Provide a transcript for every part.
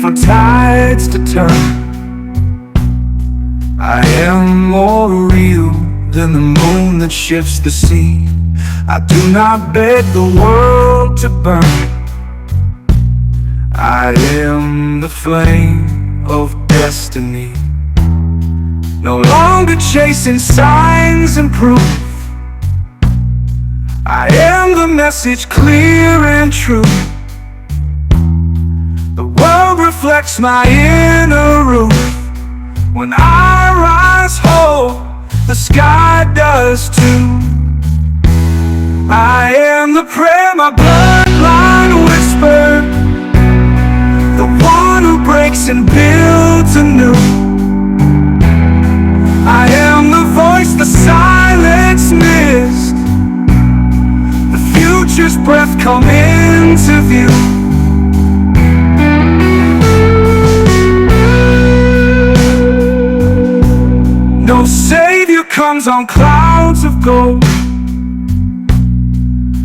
for tides to turn. I am more real than the moon that shifts the sea. I do not beg the world to burn. I am the flame of destiny, no longer chasing signs and proof. I am the message, clear and true. The world reflects my inner roof. When I rise whole, the sky does too. I am the prayer my bloodline whispered, the one who breaks and builds anew. I am the voice the silence missed, the future's breath come into view. No savior comes on clouds of gold.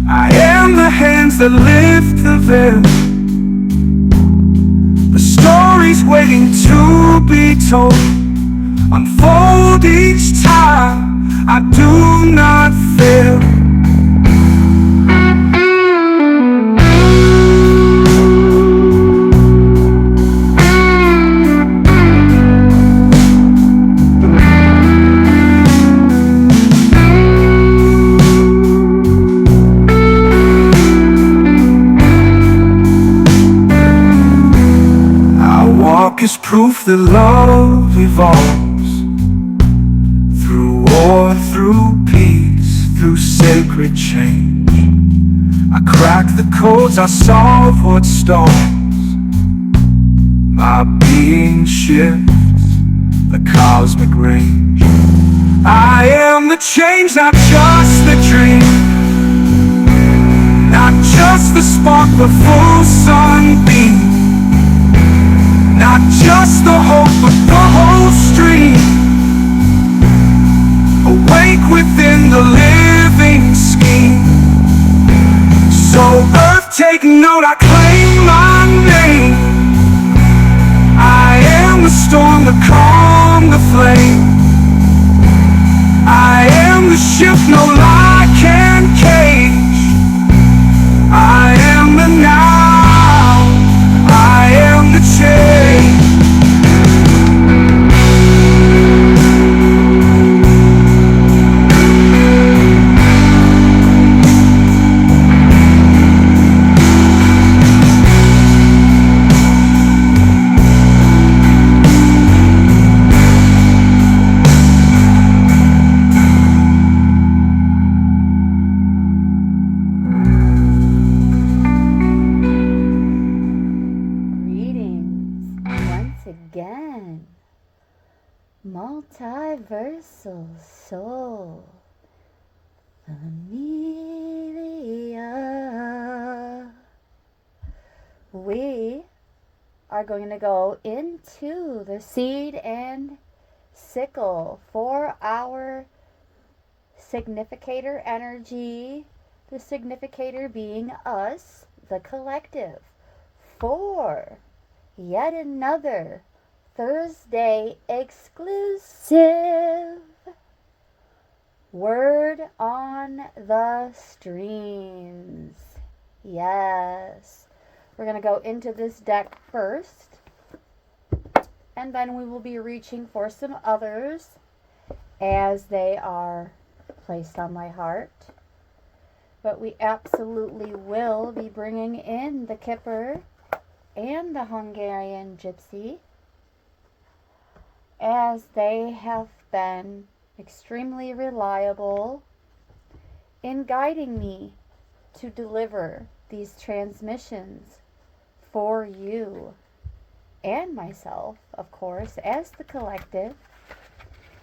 I am the hands that lift the veil, the stories waiting to be told unfold each time I do not fail. Is proof that love evolves through war, through peace, through sacred change. I crack the codes, I solve what stalls. My being shifts the cosmic range. I am the change, not just the dream, not just the spark, the full sunbeam. Not just the hope, but the whole stream. Awake within the living scheme. So earth, take note, I claim my name. I am the storm, the calm, the flame. I am the shift no lie can cage. I am the now, I am the change. Again, multiversal soul familia. We are going to go into the seed and sickle for our significator energy, the significator being us, the collective, for yet another Thursday exclusive word on the streams. Yes, we're going to go into this deck first, and then we will be reaching for some others as they are placed on my heart. But we absolutely will be bringing in the Kipper and the Hungarian Gypsy, as they have been extremely reliable in guiding me to deliver these transmissions for you and myself, of course, as the collective.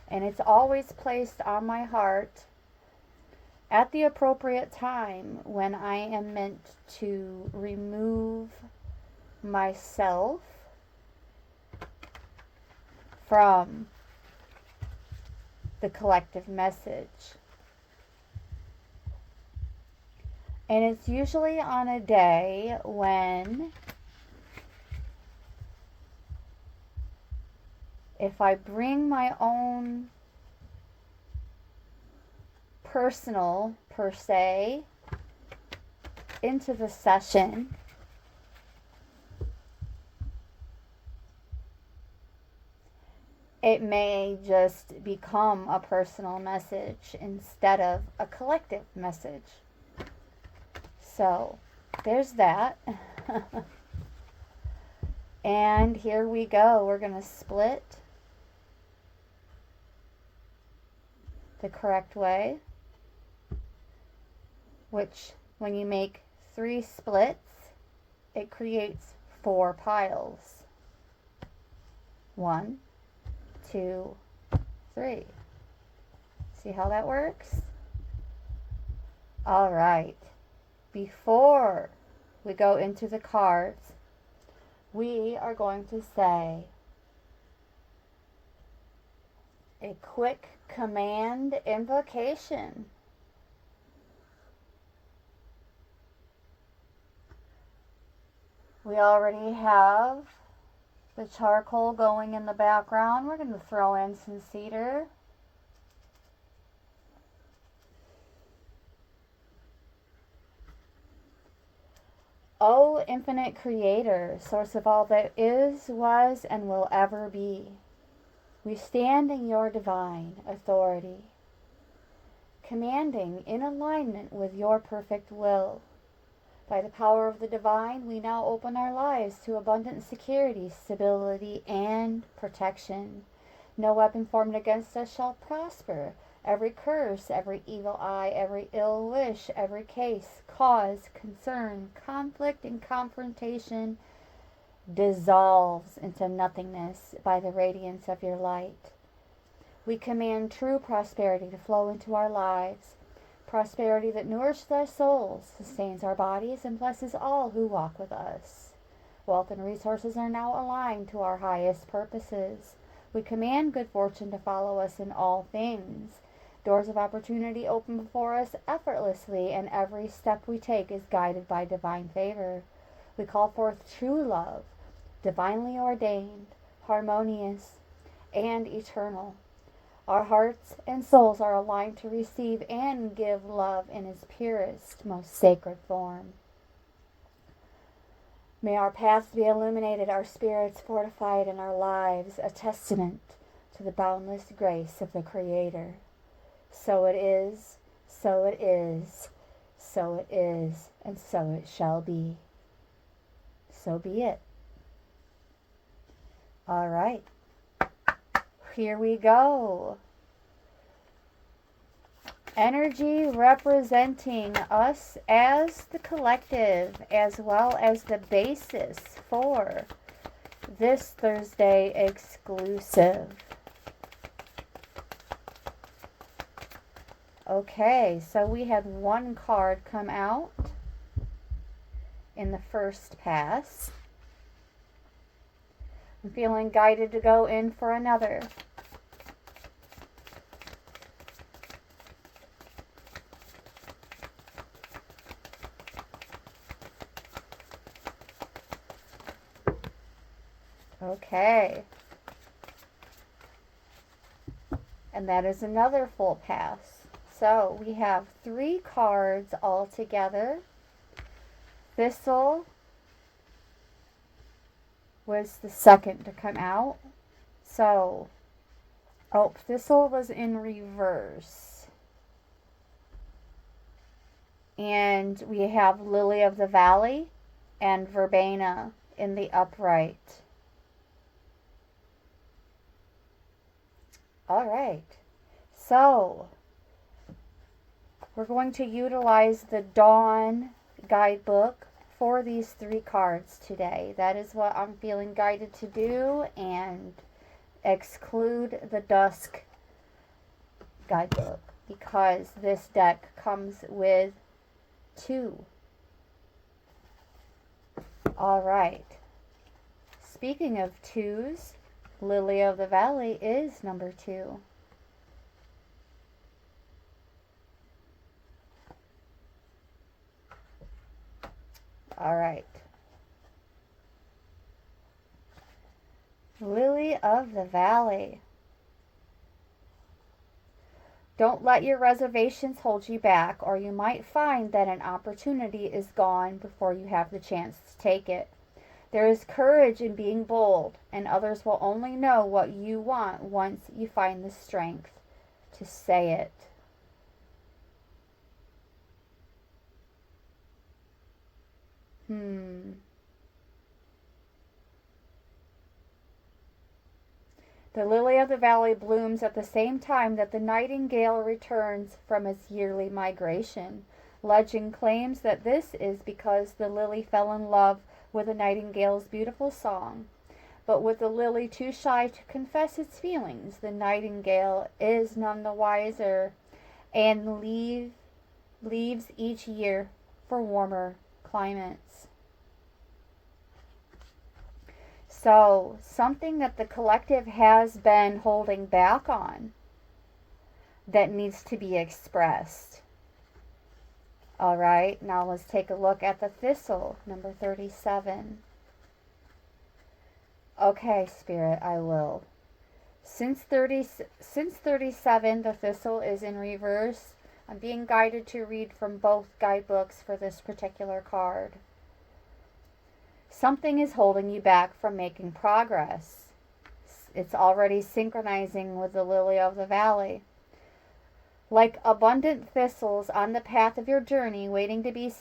And it's always placed on my heart at the appropriate time when I am meant to remove myself from the collective message. And it's usually on a day when if I bring my own personal, per se, into the session, it may just become a personal message instead of a collective message. So, there's that. And here we go. We're going to split the correct way, which when you make 3 splits, it creates 4 piles. 1, 2, 3. See how that works? All right. Before we go into the cards, we are going to say a quick command invocation. We already have the charcoal going in the background. We're going to throw in some cedar. O infinite creator, source of all that is, was, and will ever be, we stand in your divine authority, commanding in alignment with your perfect will. By the power of the divine, we now open our lives to abundant security, stability, and protection. No weapon formed against us shall prosper. Every curse, every evil eye, every ill wish, every case, cause, concern, conflict, and confrontation dissolves into nothingness by the radiance of your light. We command true prosperity to flow into our lives, prosperity that nourishes our souls, sustains our bodies, and blesses all who walk with us. Wealth and resources are now aligned to our highest purposes. We command good fortune to follow us in all things. Doors of opportunity open before us effortlessly, and every step we take is guided by divine favor. We call forth true love, divinely ordained, harmonious, and eternal. Our hearts and souls are aligned to receive and give love in its purest, most sacred form. May our paths be illuminated, our spirits fortified, and our lives a testament to the boundless grace of the Creator. So it is, so it is, so it is, and so it shall be. So be it. All right. Here we go. Energy representing us as the collective, as well as the basis for this Thursday exclusive. Okay, so we had one card come out in the first pass. I'm feeling guided to go in for another. Okay. And that is another full pass. So we have 3 cards all together. Thistle was the second to come out. So, Thistle was in reverse. And we have Lily of the Valley and Verbena in the upright. All right. So, we're going to utilize the Dawn guidebook for these 3 cards today. That is what I'm feeling guided to do, and exclude the Dusk guidebook because this deck comes with 2. All right. Speaking of 2s, Lily of the Valley is number 2. All right. Lily lily of the valley. Don't let your reservations hold you back, or you might find that an opportunity is gone before you have the chance to take it. There is courage in being bold, and others will only know what you want once you find the strength to say it. The lily of the valley blooms at the same time that the nightingale returns from its yearly migration. Legend claims that this is because the lily fell in love with the nightingale's beautiful song. But with the lily too shy to confess its feelings, the nightingale is none the wiser and leaves each year for warmer climates. So, something that the collective has been holding back on that needs to be expressed. All right, now let's take a look at the thistle, number 37. Okay, Spirit, I will. Since 37, the thistle is in reverse. I'm being guided to read from both guidebooks for this particular card. Something is holding you back from making progress. It's already synchronizing with the lily of the valley. Like abundant thistles on the path of your journey, waiting to be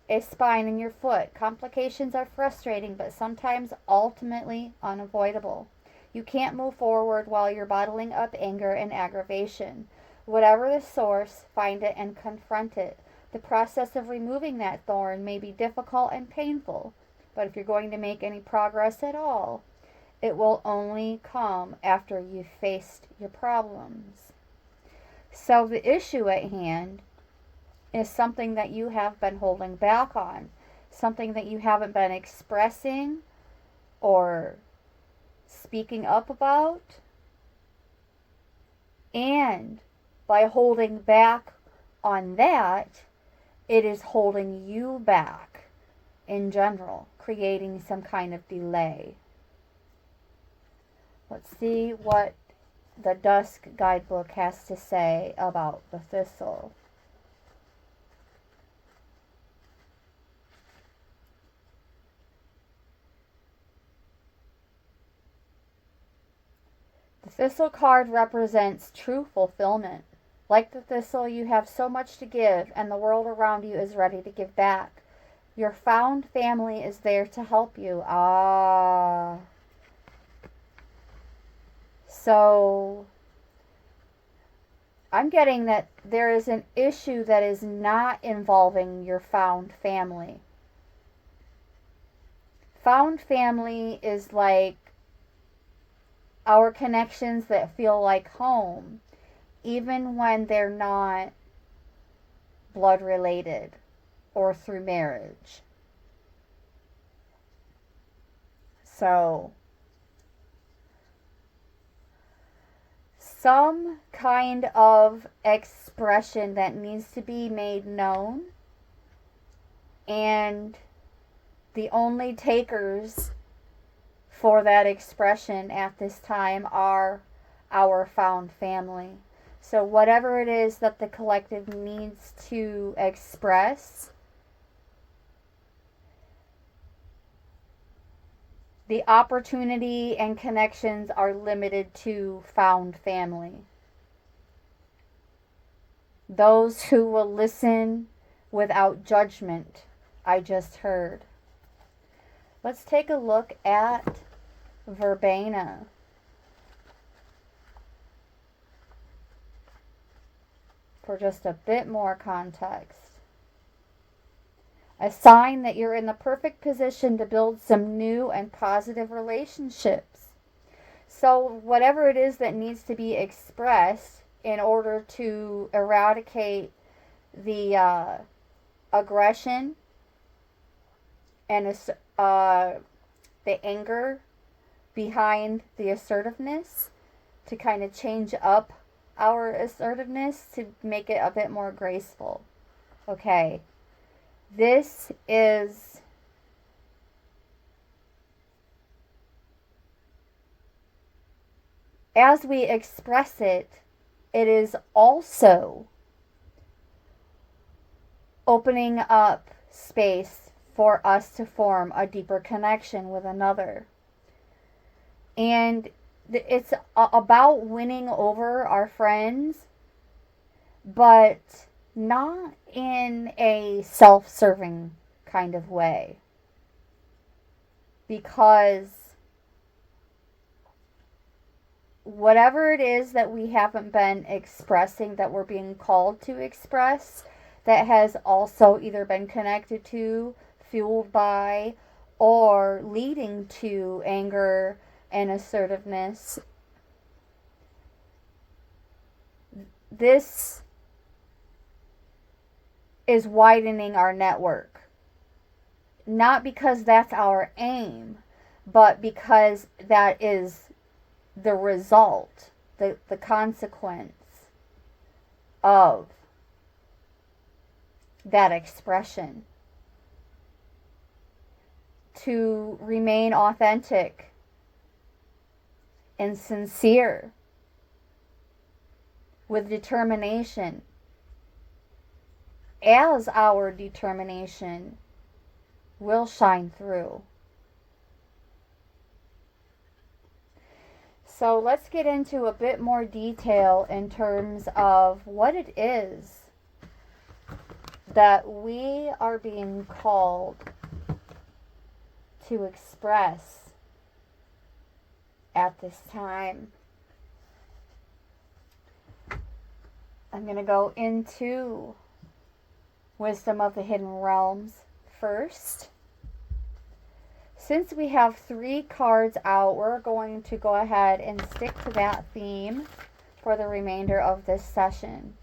a spine in your foot, complications are frustrating, but sometimes ultimately unavoidable. You can't move forward while you're bottling up anger and aggravation. Whatever the source, find it and confront it. The process of removing that thorn may be difficult and painful, but if you're going to make any progress at all, it will only come after you've faced your problems. So the issue at hand is something that you have been holding back on, something that you haven't been expressing or speaking up about. And by holding back on that, it is holding you back in general, creating some kind of delay. Let's see what the Dusk Guidebook has to say about the thistle. The thistle card represents true fulfillment. Like the thistle, you have so much to give, and the world around you is ready to give back. Your found family is there to help you. So, I'm getting that there is an issue that is not involving your found family. Found family is like our connections that feel like home, even when they're not blood related or through marriage. So, some kind of expression that needs to be made known, and the only takers for that expression at this time are our found family. So whatever it is that the collective needs to express, the opportunity and connections are limited to found family. Those who will listen without judgment, I just heard. Let's take a look at Verbena. For just a bit more context. A sign that you're in the perfect position to build some new and positive relationships. So whatever it is that needs to be expressed in order to eradicate the aggression and the anger behind the assertiveness, to kind of change up our assertiveness to make it a bit more graceful. Okay, this is as we express it, it is also opening up space for us to form a deeper connection with another. And it's about winning over our friends, but not in a self-serving kind of way. Because whatever it is that we haven't been expressing, that we're being called to express, that has also either been connected to, fueled by, or leading to anger and assertiveness, this is widening our network. Not because that's our aim, but because that is the result, the consequence of that expression. To remain authentic and sincere with determination, as our determination will shine through. So let's get into a bit more detail in terms of what it is that we are being called to express at this time. I'm going to go into Wisdom of the Hidden Realms first. Since we have 3 cards out, we're going to go ahead and stick to that theme for the remainder of this session.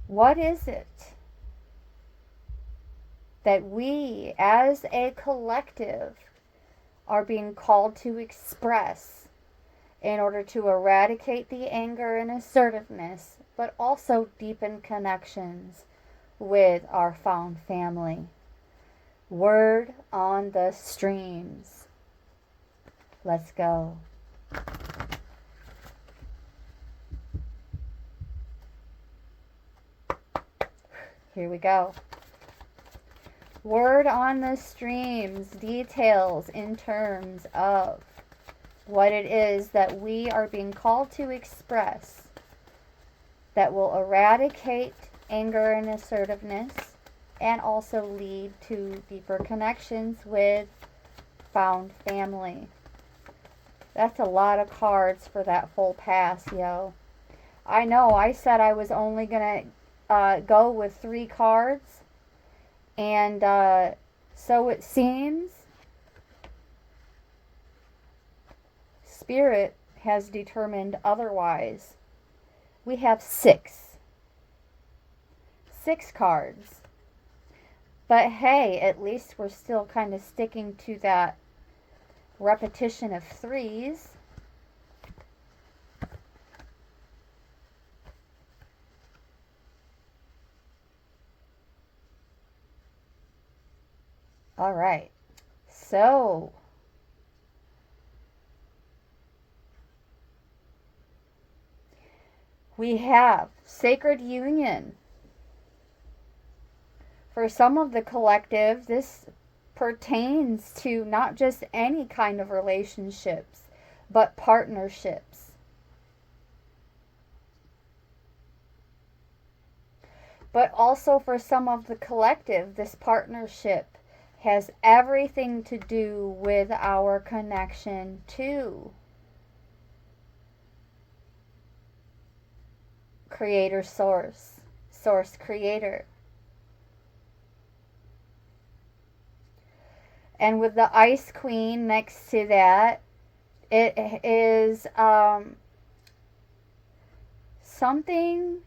What is it that we as a collective are being called to express in order to eradicate the anger and assertiveness, but also deepen connections with our found family? Word on the streams. Let's go. Here we go. Word on the streams, details in terms of what it is that we are being called to express that will eradicate anger and assertiveness, and also lead to deeper connections with found family. That's a lot of cards for that full pass, yo. I know I said I was only going to go with 3 cards, and so it seems Spirit has determined otherwise. We have 6 cards. But hey, at least we're still kind of sticking to that repetition of 3s. All right. So, we have Sacred Union. For some of the collective, this pertains to not just any kind of relationships, but partnerships. But also for some of the collective, this partnership has everything to do with our connection to Creator Source, Source Creator. And with the Ice Queen next to that, it is something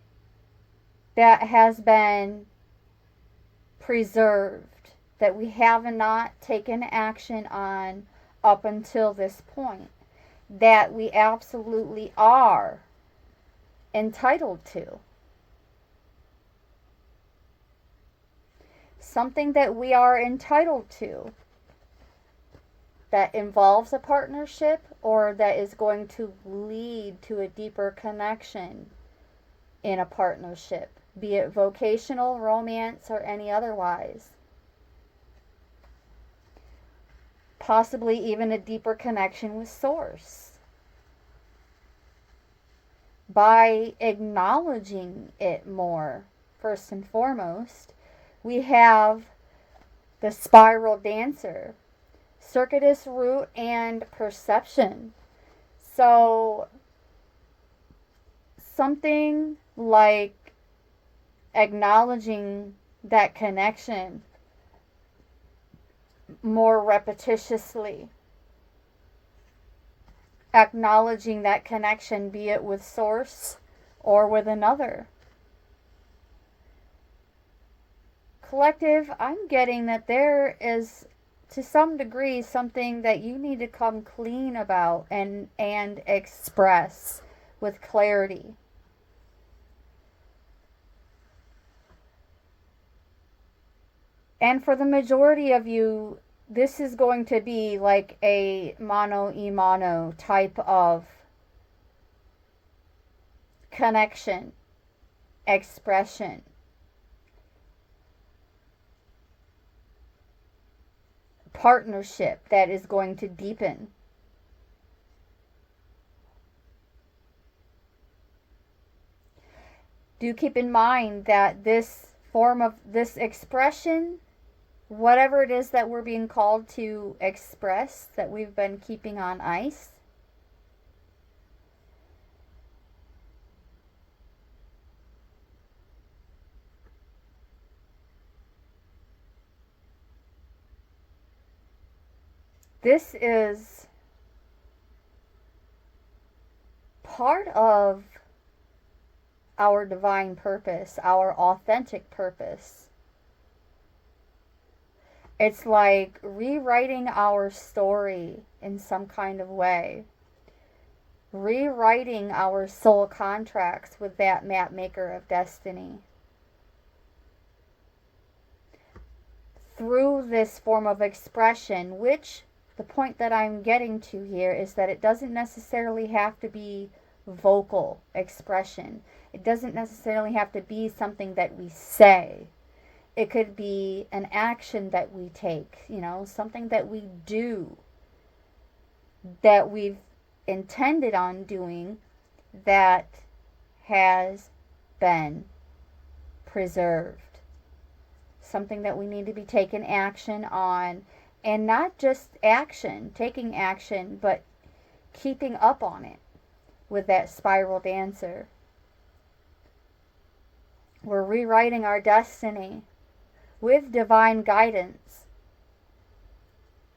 that has been preserved, that we have not taken action on up until this point, that we absolutely are entitled to. Something that we are entitled to. that involves a partnership or that is going to lead to a deeper connection in a partnership, be it vocational, romance, or any otherwise. Possibly even a deeper connection with Source. By acknowledging it more, first and foremost, we have the spiral dancer, circuitous root, and perception. So something like acknowledging that connection more repetitiously, acknowledging that connection, be it with Source or with another. Collective, I'm getting that there is, to some degree, something that you need to come clean about and express with clarity. And for the majority of you, this is going to be like a mano a mano type of connection, expression. Partnership that is going to deepen. Do keep in mind that this form of this expression, whatever it is that we're being called to express, that we've been keeping on ice, this is part of our divine purpose, our authentic purpose. It's like rewriting our story in some kind of way. Rewriting our soul contracts with that map maker of destiny. Through this form of expression, which the point that I'm getting to here is that it doesn't necessarily have to be vocal expression. It doesn't necessarily have to be something that we say. It could be an action that we take, something that we do, that we've intended on doing, that has been preserved. Something that we need to be taking action on, and not just taking action, but keeping up on it with that spiral dancer. We're rewriting our destiny with divine guidance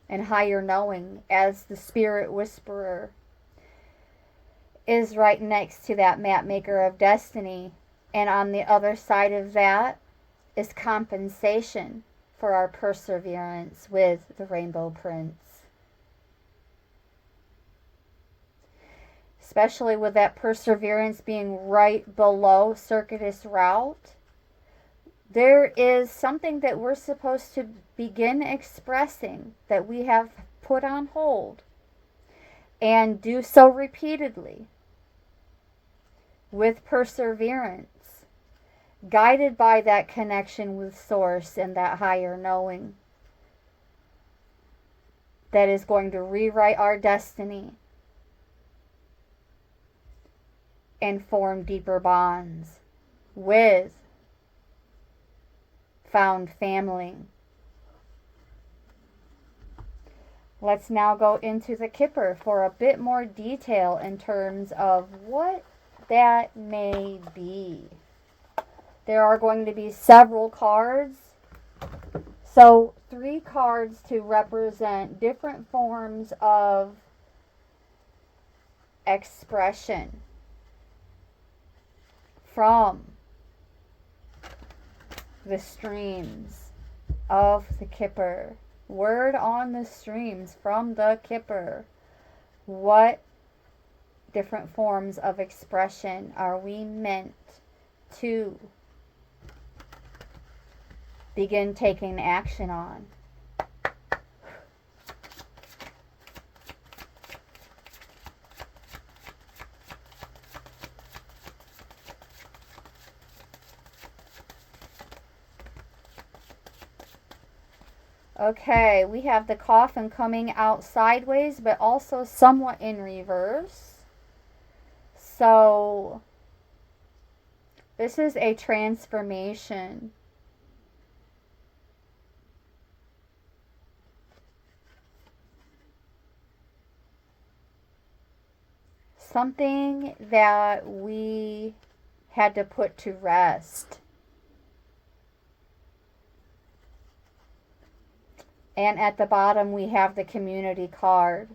and higher knowing, as the spirit whisperer is right next to that map maker of destiny. And on the other side of that is compensation for our perseverance with the Rainbow Prince. Especially with that perseverance being right below circuitous route, there is something that we're supposed to begin expressing that we have put on hold, and do so repeatedly with perseverance, guided by that connection with Source and that higher knowing that is going to rewrite our destiny and form deeper bonds with found family. Let's now go into the Kipper for a bit more detail in terms of what that may be. There are going to be several cards. So 3 cards to represent different forms of expression from the streams of the Kipper. Word on the streams from the Kipper. What different forms of expression are we meant to begin taking action on? Okay, we have the coffin coming out sideways, but also somewhat in reverse. So, this is a transformation. Something that we had to put to rest. And at the bottom, we have the community card.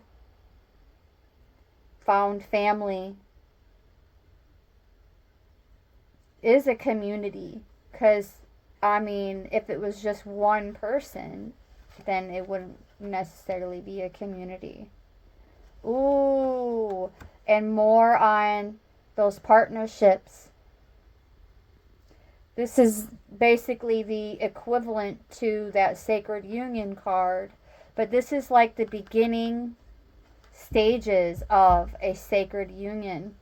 Found family is a community. Because, I mean, if it was just one person, then it wouldn't necessarily be a community. Ooh, and more on those partnerships. This is basically the equivalent to that Sacred Union card, but this is like the beginning stages of a sacred union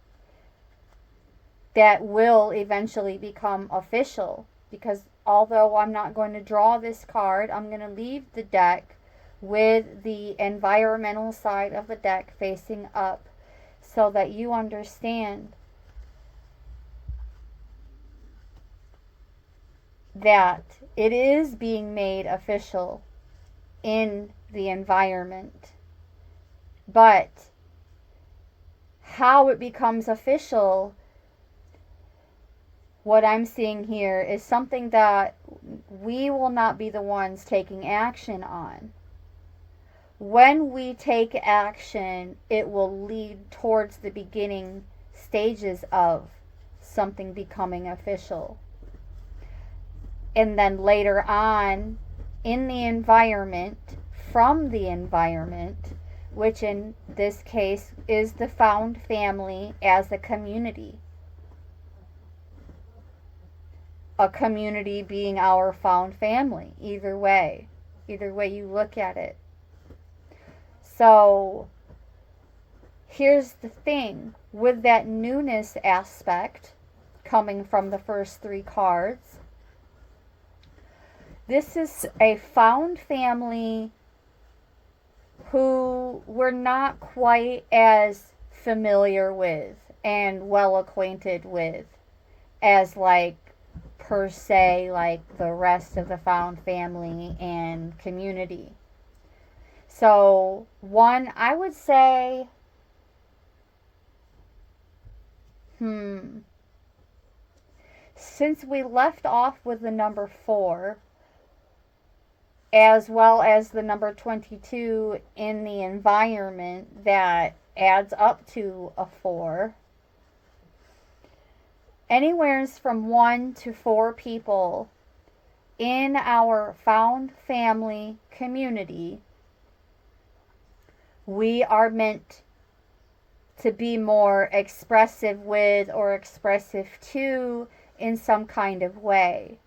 that will eventually become official. Because although I'm not going to draw this card, I'm going to leave the deck with the environmental side of the deck facing up so that you understand that it is being made official in the environment. But how it becomes official, what I'm seeing here is something that we will not be the ones taking action on. When we take action, it will lead towards the beginning stages of something becoming official. And then later on, in the environment, from the environment, which in this case is the found family as a community. A community being our found family, either way you look at it. So, here's the thing, with that newness aspect coming from the first three cards, this is a found family who we're not quite as familiar with and well acquainted with as like per se like the rest of the found family and community. So one, I would say since we left off with the number 4 as well as the number 22 in the environment that adds up to a 4. Anywheres from 1 to 4 people in our found family community, we are meant to be more expressive with or expressive to in some kind of way.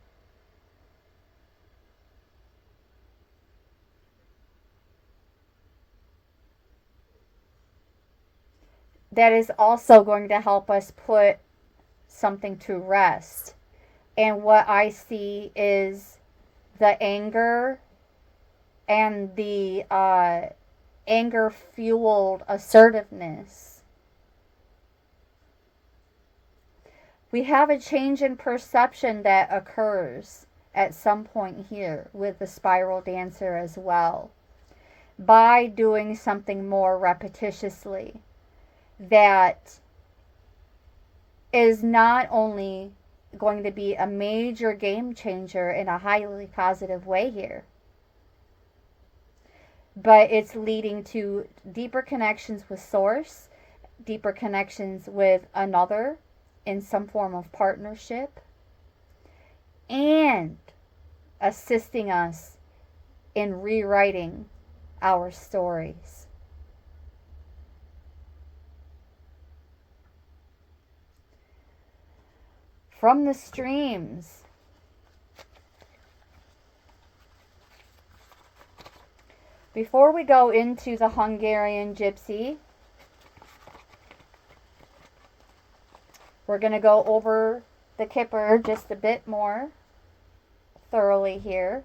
That is also going to help us put something to rest. And what I see is the anger and the anger fueled assertiveness. We have a change in perception that occurs at some point here with the spiral dancer as well, by doing something more repetitiously that is not only going to be a major game changer in a highly positive way here, but it's leading to deeper connections with source, deeper connections with another in some form of partnership, and assisting us in rewriting our stories. From the streams, before we go into the Hungarian Gypsy, we're going to go over the Kipper just a bit more thoroughly here.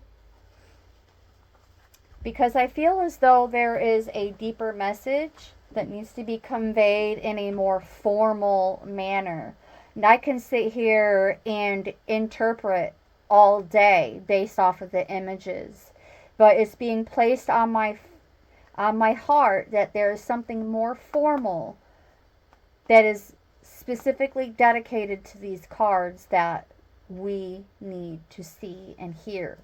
because I feel as though there is a deeper message that needs to be conveyed in a more formal manner. And I can sit here and interpret all day based off of the images, but it's being placed on my heart that there is something more formal that is specifically dedicated to these cards that we need to see and hear.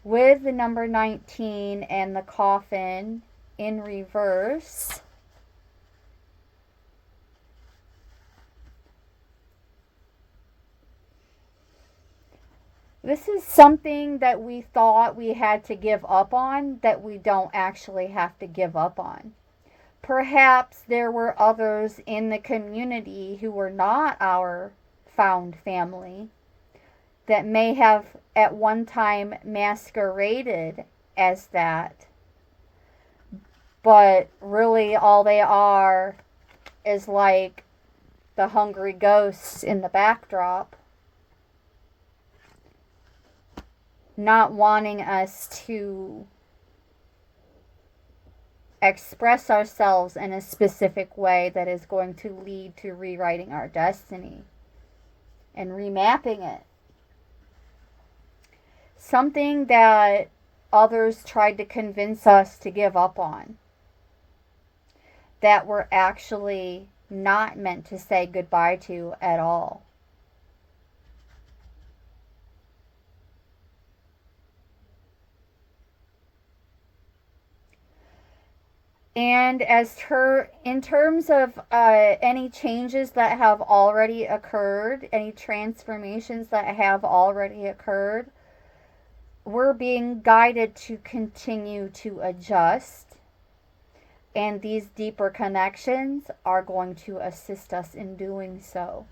With the number 19 and the coffin in reverse, this is something that we thought we had to give up on that we don't actually have to give up on. Perhaps there were others in the community who were not our found family that may have at one time masqueraded as that, but really all they are is like the hungry ghosts in the backdrop, not wanting us to express ourselves in a specific way that is going to lead to rewriting our destiny and remapping it. Something that others tried to convince us to give up on, that we're actually not meant to say goodbye to at all. And in terms of any changes that have already occurred, any transformations that have already occurred, we're being guided to continue to adjust. And these deeper connections are going to assist us in doing so.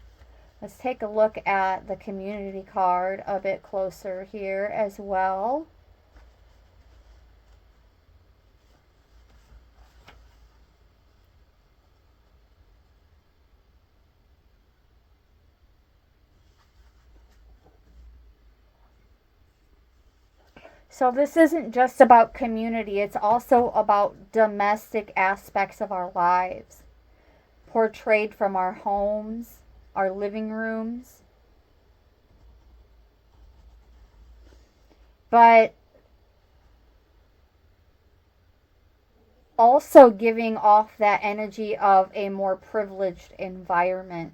Let's take a look at the community card a bit closer here as well. So this isn't just about community, it's also about domestic aspects of our lives, portrayed from our homes, our living rooms. But also giving off that energy of a more privileged environment.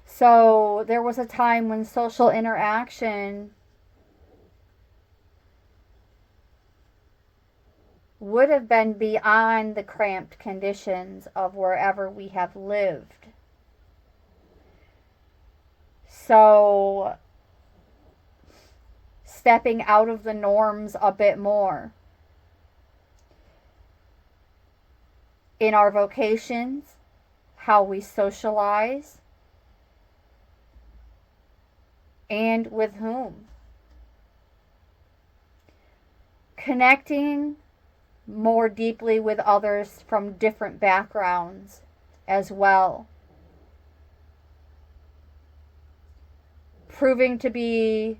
So there was a time when social interaction would have been beyond the cramped conditions of wherever we have lived. So stepping out of the norms a bit more in our vocations, how we socialize, and with whom. Connecting more deeply with others from different backgrounds as well. Proving to be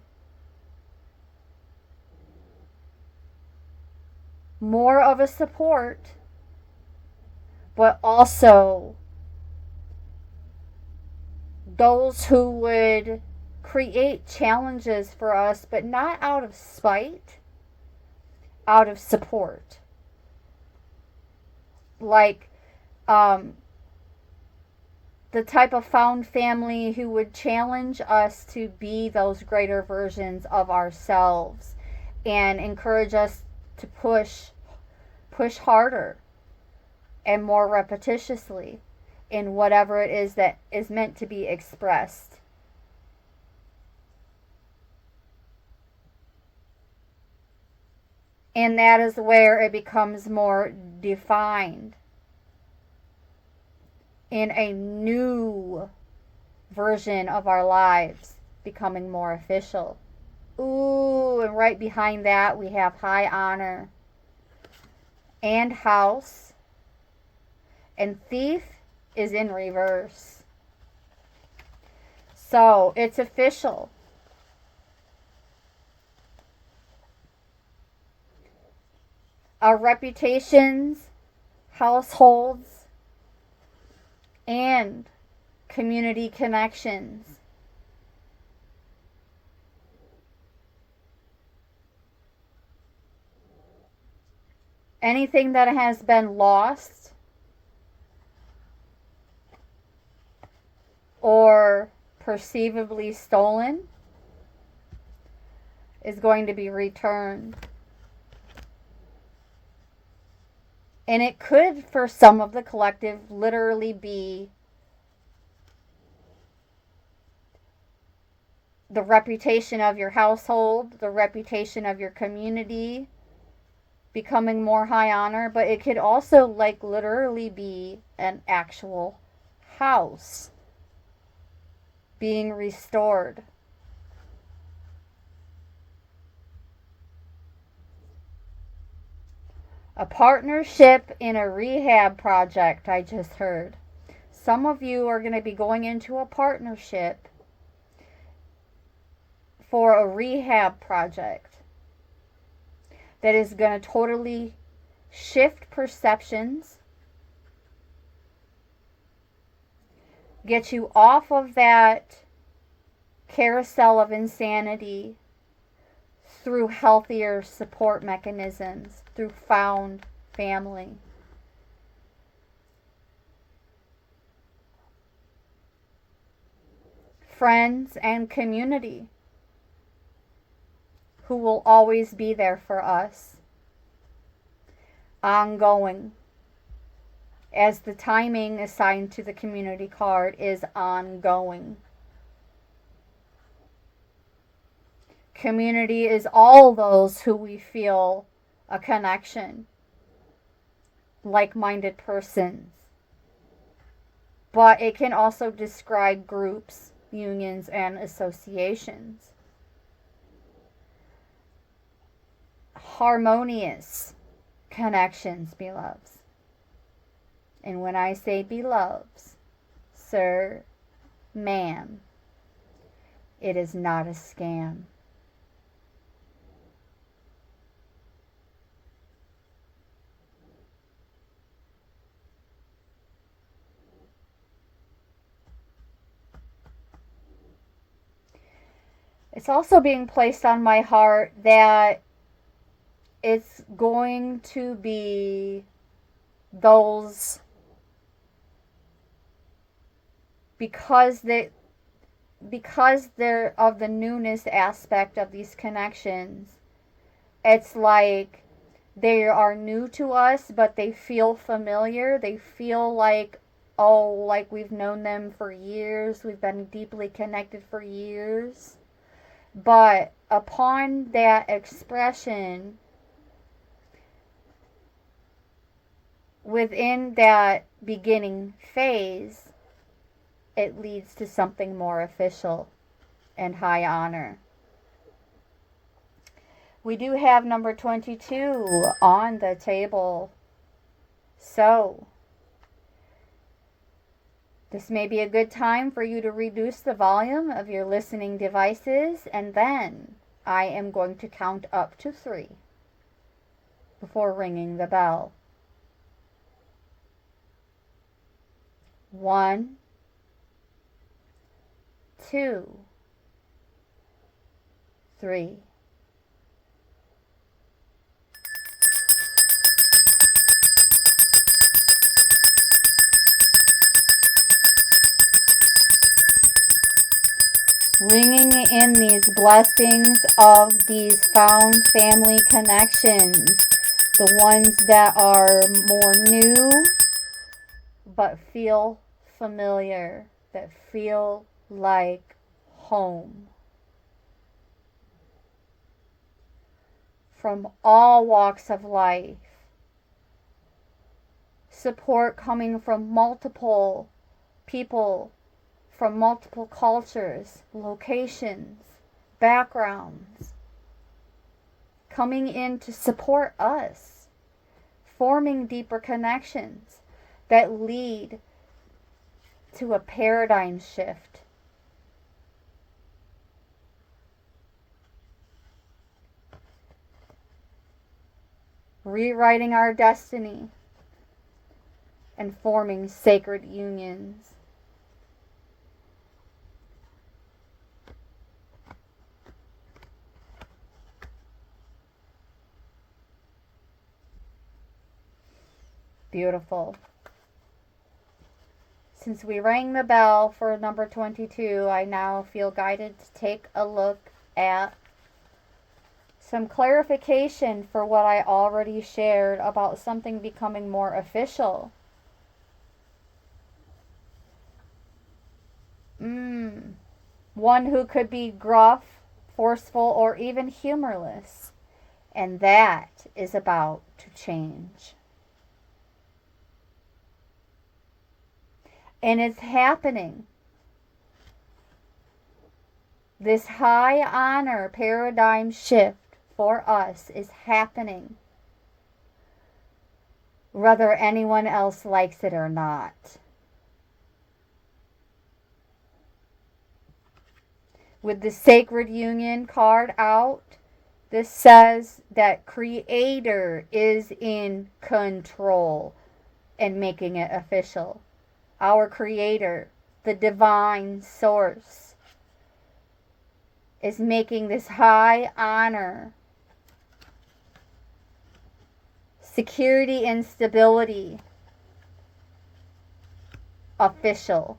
more of a support, but also those who would create challenges for us, but not out of spite, out of support. Like the type of found family who would challenge us to be those greater versions of ourselves and encourage us to push harder and more repetitiously in whatever it is that is meant to be expressed. And that is where it becomes more defined in a new version of our lives, becoming more official. Ooh, and right behind that we have high honor and house. And thief is in reverse. So it's official. Our reputations, households, and community connections anything that has been lost or perceivably stolen is going to be returned. And it could, for some of the collective, literally be the reputation of your household, the reputation of your community becoming more high honor, but it could also like literally be an actual house being restored. A partnership in a rehab project, I just heard. Some of you are going to be going into a partnership for a rehab project that is going to totally shift perceptions, get you off of that carousel of insanity through healthier support mechanisms, through found family. Friends and community who will always be there for us. Ongoing. As the timing assigned to the community card is ongoing. Community is all those who we feel a connection, like-minded persons. But it can also describe groups, unions, and associations. Harmonious connections, beloveds. And when I say beloveds, sir, ma'am, it is not a scam. It's also being placed on my heart that it's going to be those, because they're of the newness aspect of these connections, it's like they are new to us, but they feel familiar. They feel like, oh, like we've known them for years. We've been deeply connected for years. But upon that expression, within that beginning phase, it leads to something more official and high honor. We do have number 22 on the table. So, this may be a good time for you to reduce the volume of your listening devices, and then I am going to count up to 3 before ringing the bell. 1, 2, 3. Ringing in these blessings of these found family connections, the ones that are more new but feel familiar, that feel like home. From all walks of life. Support coming from multiple people, from multiple cultures, locations, backgrounds, coming in to support us, forming deeper connections that lead to a paradigm shift rewriting our destiny, and forming sacred unions. Beautiful. Since we rang the bell for number 22, I now feel guided to take a look at some clarification for what I already shared about something becoming more official. One who could be gruff, forceful, or even humorless. And that is about to change. And it's happening. This high honor paradigm shift for us is happening, whether anyone else likes it or not. With the Sacred Union card out, this says that Creator is in control and making it official. Our Creator, the divine source, is making this high honor, security, and stability official.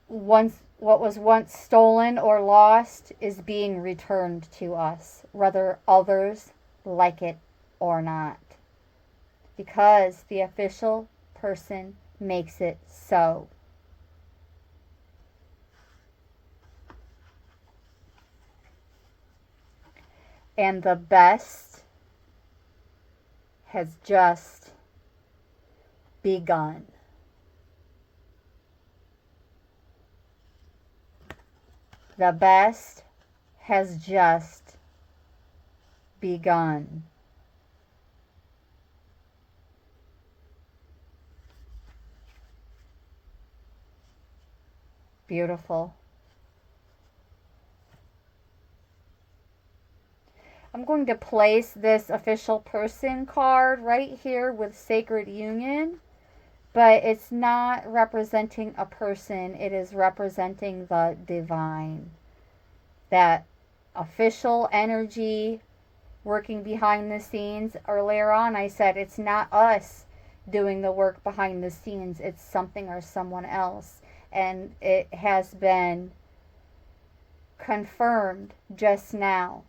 What was once stolen or lost is being returned to us, whether others like it or not, because the official person makes it so. And the best has just begun. The best has just begun. Beautiful. I'm going to place this official person card right here with Sacred Union, but it's not representing a person. It is representing the divine. That official energy working behind the scenes. Earlier on, I said it's not us doing the work behind the scenes. It's something or someone else. And it has been confirmed just now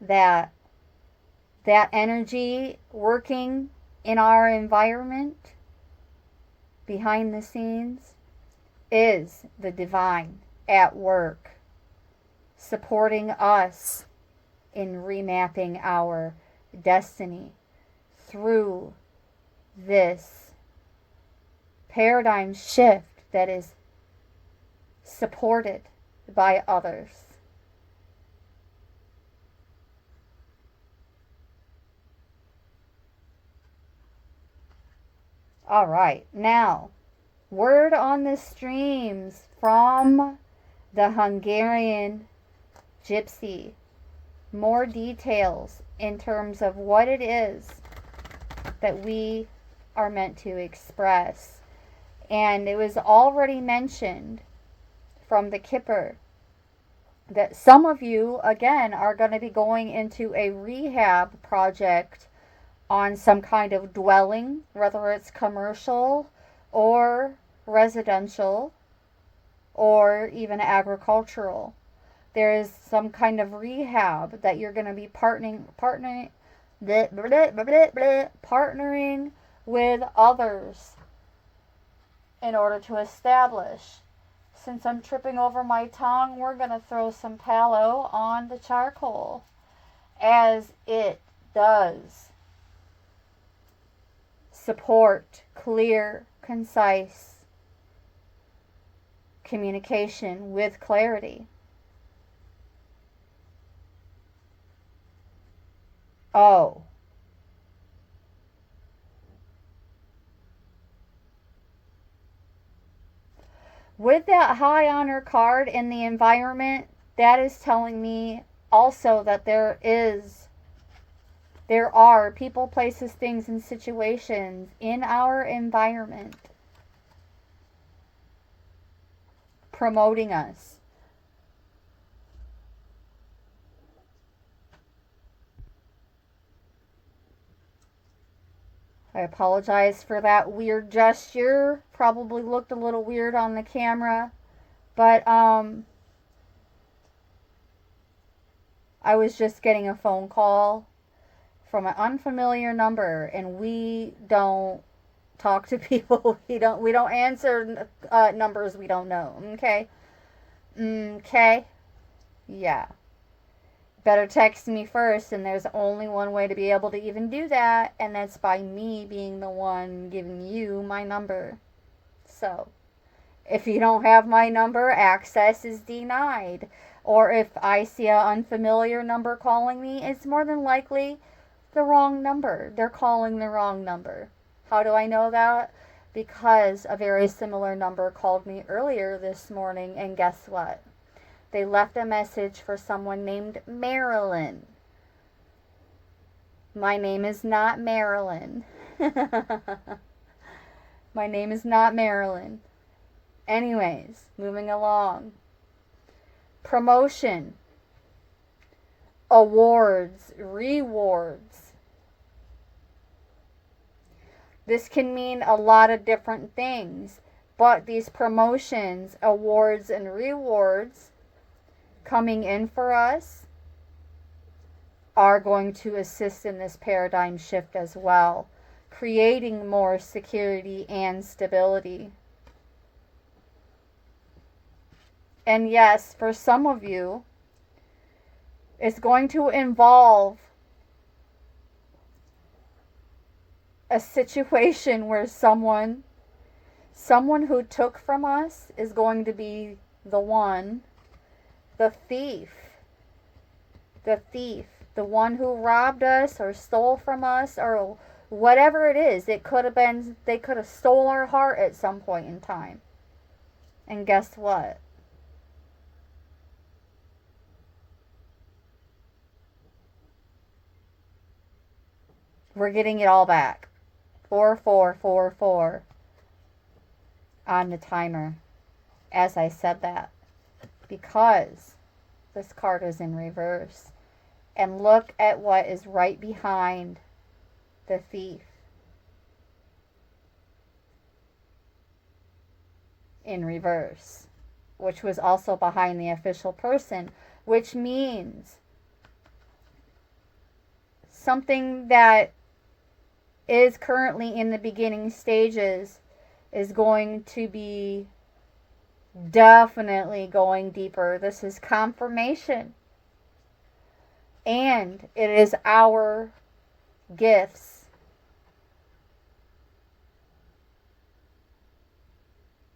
that that energy working in our environment behind the scenes is the divine at work, supporting us in remapping our destiny through this paradigm shift that is supported by others. All right, now, word on the streams from the Hungarian Gypsy. More details in terms of what it is that we are meant to express. And it was already mentioned from the Kipper that some of you, again, are going to be going into a rehab project on some kind of dwelling, whether it's commercial or residential or even agricultural. There is some kind of rehab that you're going to be partnering with others in order to establish. Since I'm tripping over my tongue, we're going to throw some tallow on the charcoal, as it does support clear, concise communication with clarity. Oh. With that high honor card in the environment, that is telling me also that there are people, places, things, and situations in our environment promoting us. I apologize for that weird gesture. Probably looked a little weird on the camera. But I was just getting a phone call from an unfamiliar number, and we don't talk to people. We don't answer numbers we don't know. Okay? Okay? Yeah. Better text me first, and there's only one way to be able to even do that, and that's by me being the one giving you my number. So, if you don't have my number, access is denied. Or if I see an unfamiliar number calling me, it's more than likely the wrong number. They're calling the wrong number. How do I know that? Because a very similar number called me earlier this morning, and guess what? They left a message for someone named Marilyn. My name is not Marilyn. My name is not Marilyn. Anyways, moving along. Promotion. Awards. Rewards. This can mean a lot of different things, but these promotions, awards, and rewards coming in for us are going to assist in this paradigm shift as well, creating more security and stability. And yes, for some of you, it's going to involve a situation where someone who took from us is going to be the thief, the one who robbed us or stole from us or whatever it is. It could have been, they could have stole our heart at some point in time. And guess what? We're getting it all back. 4444 on the timer as I said that, because this card is in reverse. And look at what is right behind the thief. In reverse, which was also behind the official person, which means something that is currently in the beginning stages is going to be definitely going deeper. This is confirmation. And it is our gifts.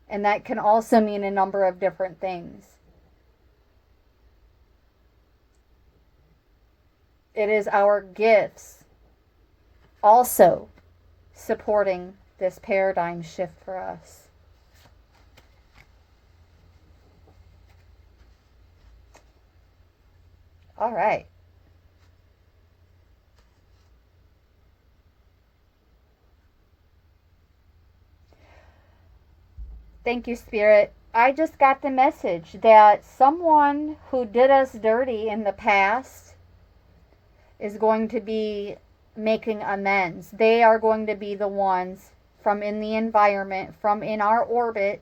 And that can also mean a number of different things. It is our gifts also supporting this paradigm shift for us. All right. Thank you, Spirit. I just got the message that someone who did us dirty in the past is going to be making amends. They are going to be the ones from in the environment, from in our orbit,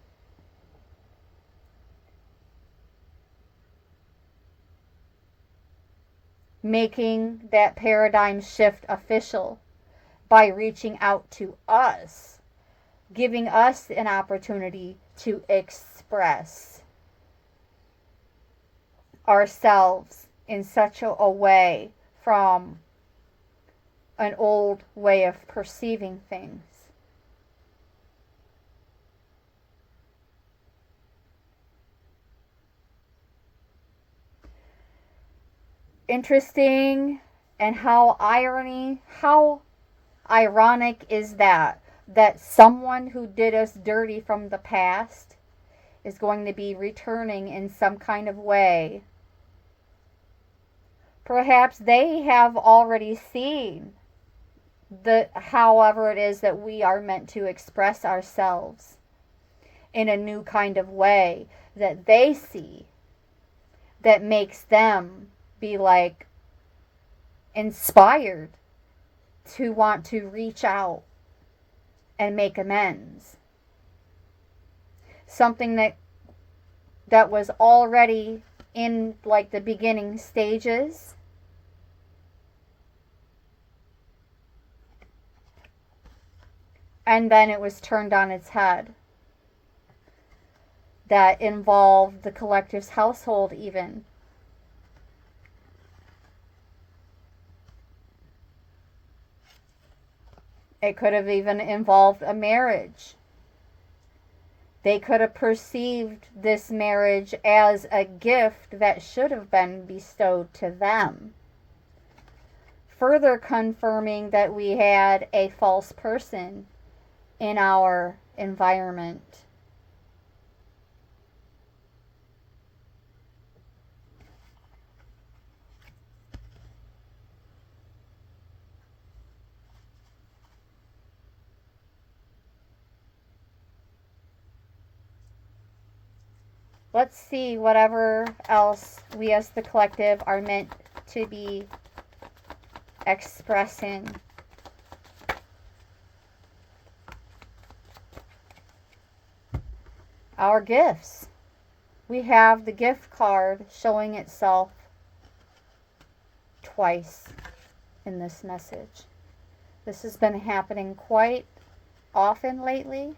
making that paradigm shift official by reaching out to us, giving us an opportunity to express ourselves in such a way from an old way of perceiving things. Interesting, and how ironic is that someone who did us dirty from the past is going to be returning in some kind of way. Perhaps they have already seen however it is that we are meant to express ourselves in a new kind of way that they see, that makes them be like inspired to want to reach out and make amends. Something that was already in like the beginning stages, and then it was turned on its head. That involved the collective's household even. It could have even involved a marriage. They could have perceived this marriage as a gift that should have been bestowed to them. Further confirming that we had a false person in our environment. Let's see whatever else we as the collective are meant to be expressing. Our gifts. We have the gift card showing itself twice in this message. This has been happening quite often lately.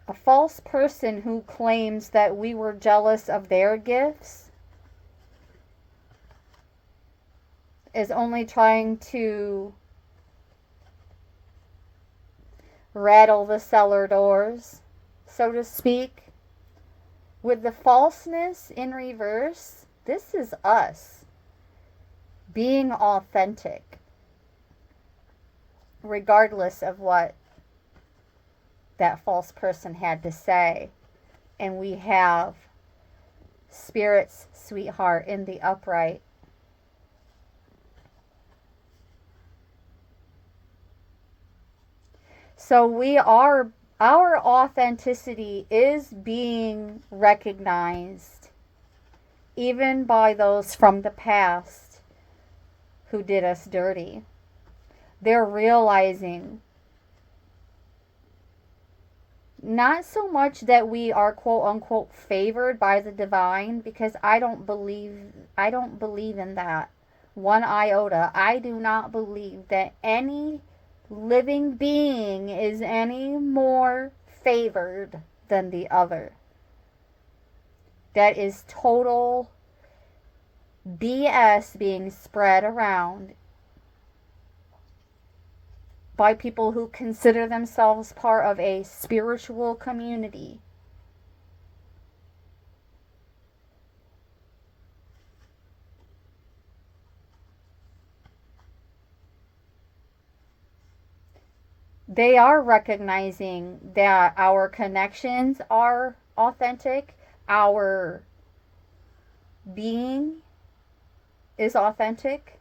A false person who claims that we were jealous of their gifts is only trying to rattle the cellar doors, so to speak. With the falseness in reverse, this is us being authentic, regardless of what that false person had to say. And we have Spirit's sweetheart in the upright. So our authenticity is being recognized even by those from the past who did us dirty. They're realizing not so much that we are quote unquote favored by the divine, because I don't believe in that one iota. I do not believe that any living being is any more favored than the other. That is total BS being spread around by people who consider themselves part of a spiritual community. They are recognizing that our connections are authentic, our being is authentic.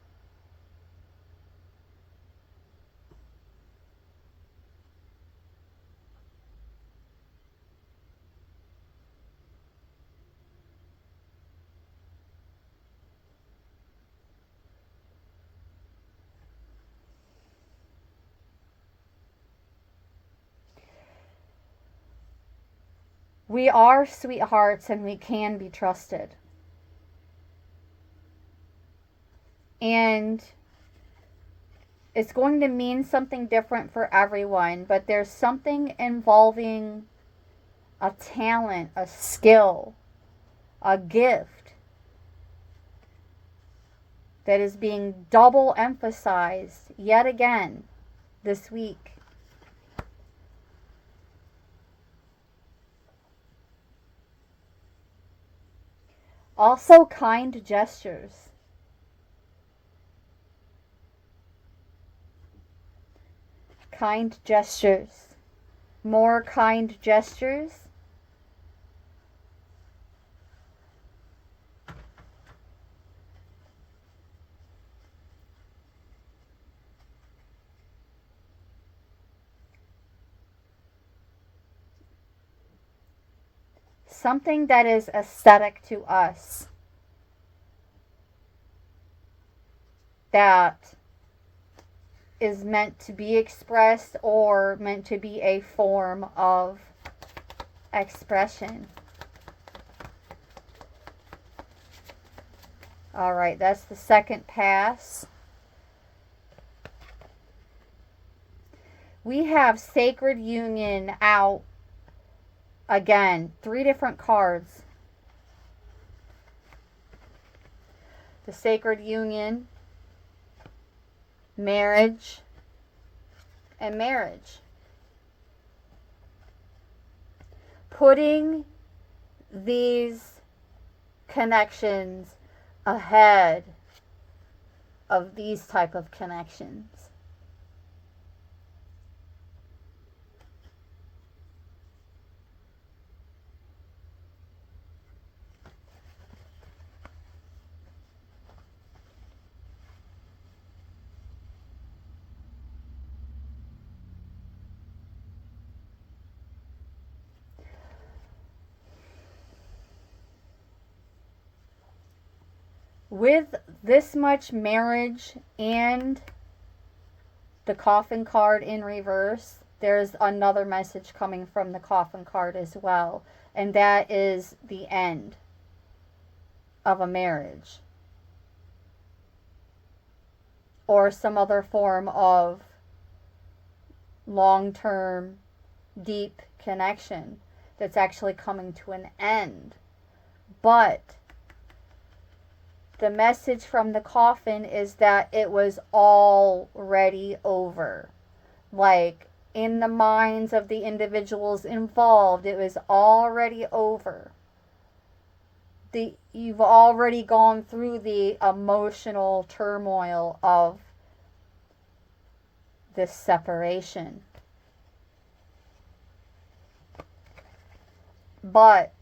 We are sweethearts and we can be trusted. And it's going to mean something different for everyone, but there's something involving a talent, a skill, a gift that is being double emphasized yet again this week. Also, kind gestures. kind gestures. More kind gestures. Something that is aesthetic to us. That is meant to be expressed or meant to be a form of expression. All right, that's the second pass. We have Sacred Union out again. 3 different cards. The Sacred Union, marriage, and marriage. Putting these connections ahead of these type of connections. With this much marriage and the Coffin card in reverse, there's another message coming from the Coffin card as well. And that is the end of a marriage. Or some other form of long-term, deep connection that's actually coming to an end. But the message from the Coffin is that it was already over. Like, in the minds of the individuals involved, it was already over. You've already gone through the emotional turmoil of this separation. But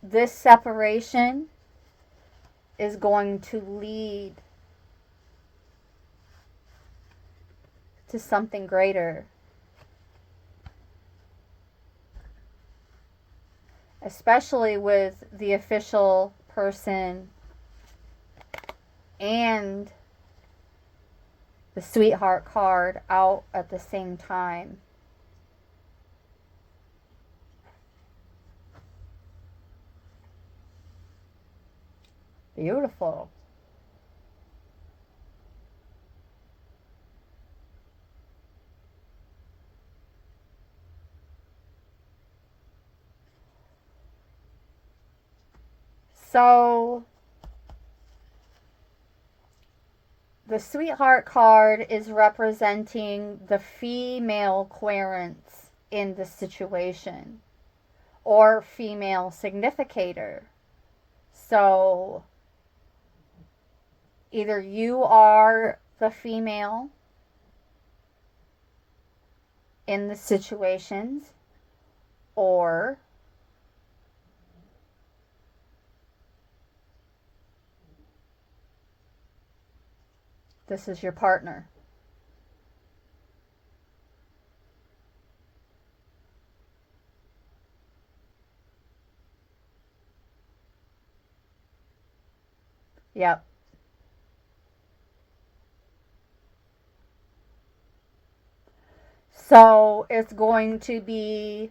this separation is going to lead to something greater. Especially with the official person and the sweetheart card out at the same time. Beautiful. So, the sweetheart card is representing the female querents in the situation, or female significator. So, either you are the female in the situations, or this is your partner. Yep. So it's going to be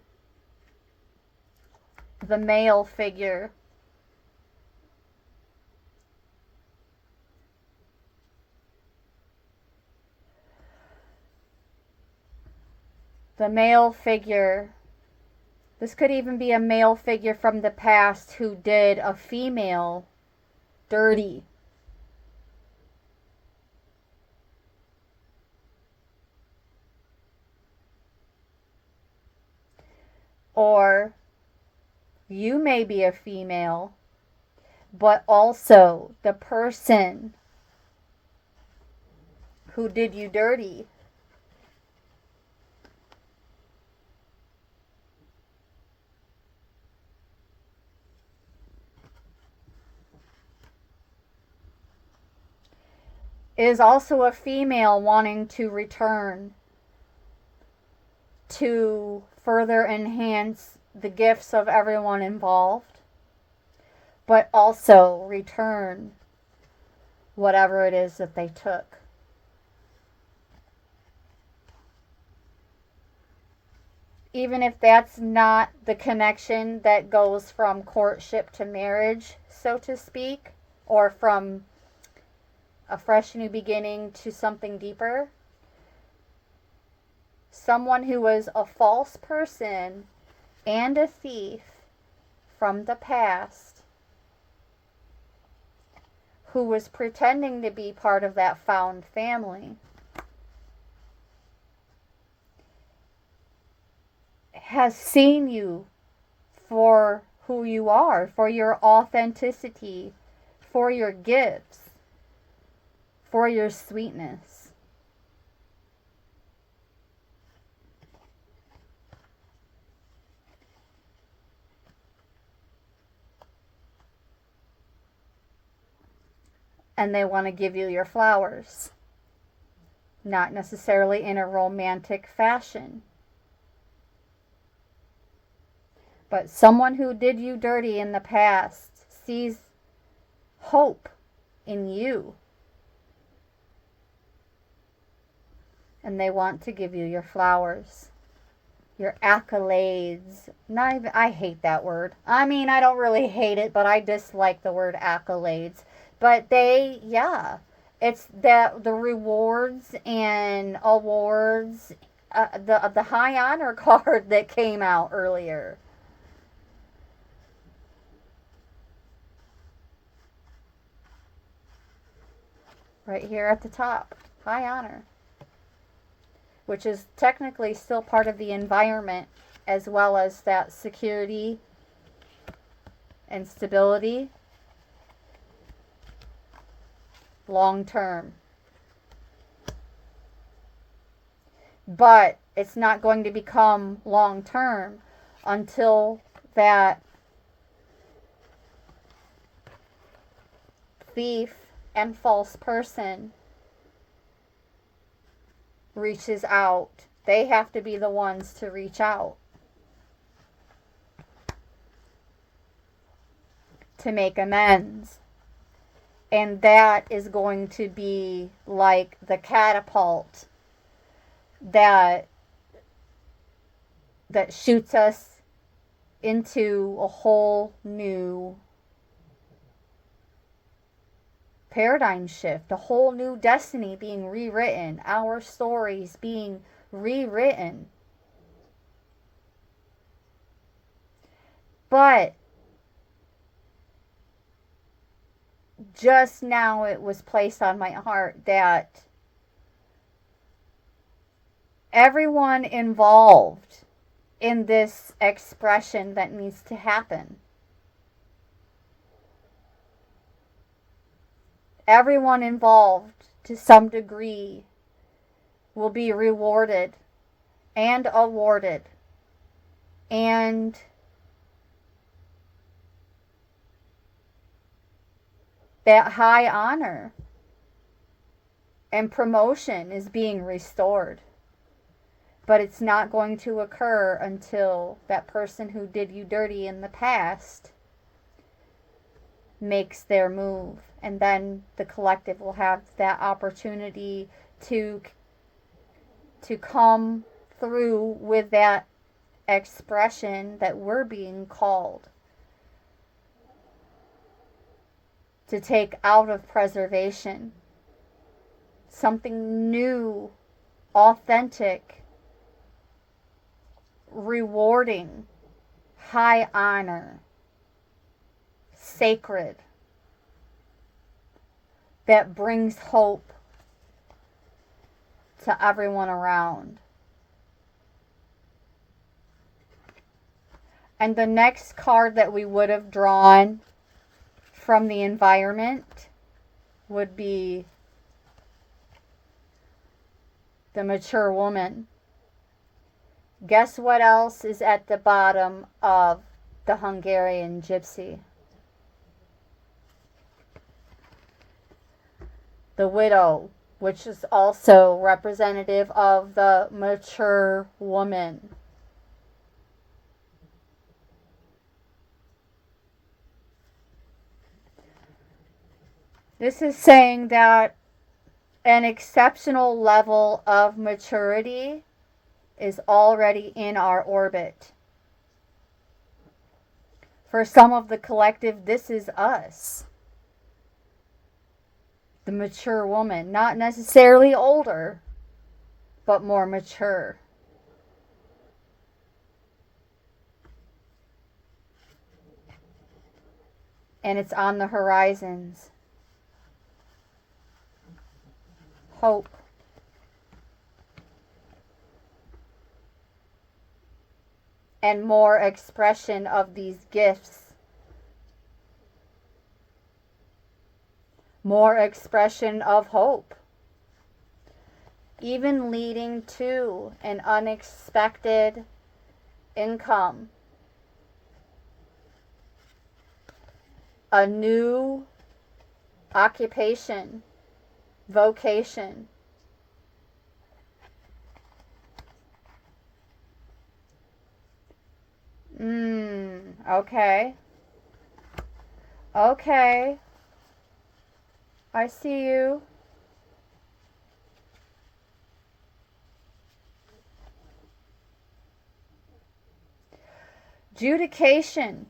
the male figure. The male figure. This could even be a male figure from the past who did a female dirty. Or you may be a female, but also the person who did you dirty. It is also a female wanting to return to further enhance the gifts of everyone involved, but also return whatever it is that they took. Even if that's not the connection that goes from courtship to marriage, so to speak, or from a fresh new beginning to something deeper. Someone who was a false person and a thief from the past, who was pretending to be part of that found family, has seen you for who you are, for your authenticity, for your gifts, for your sweetness. And they want to give you your flowers. Not necessarily in a romantic fashion. But someone who did you dirty in the past sees hope in you. And they want to give you your flowers, your accolades. Not even, I hate that word. I mean, I don't really hate it, but I dislike the word accolades. But it's that the rewards and awards, the high honor card that came out earlier. Right here at the top, high honor. Which is technically still part of the environment, as well as that security and stability long term. But it's not going to become long term until that thief and false person reaches out. They have to be the ones to reach out to make amends. And that is going to be like the catapult that shoots us into a whole new paradigm shift, a whole new destiny being rewritten, our stories being rewritten. But just now it was placed on my heart that everyone involved in this expression that needs to happen, everyone involved to some degree will be rewarded and awarded and that high honor and promotion is being restored. But it's not going to occur until that person who did you dirty in the past makes their move. And then the collective will have that opportunity to come through with that expression that we're being called to take out of preservation. Something new, authentic, rewarding, high honor, sacred, that brings hope to everyone around. And the next card that we would have drawn from the environment would be the mature woman. Guess what else is at the bottom of the Hungarian gypsy? The widow, which is also representative of the mature woman. This is saying that an exceptional level of maturity is already in our orbit. For some of the collective, this is us. The mature woman, not necessarily older, but more mature. And it's on the horizons. Hope. And more expression of these gifts. More expression of hope. Even leading to an unexpected income. A new occupation. Vocation. Okay. Okay. I see you. Judication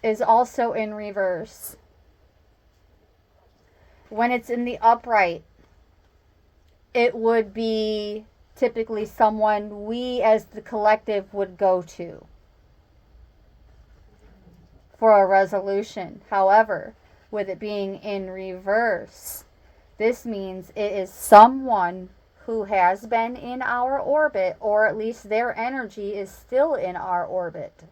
is also in reverse. When it's in the upright, it would be typically someone we as the collective would go to for a resolution. However, with it being in reverse, this means it is someone who has been in our orbit, or at least their energy is still in our orbit.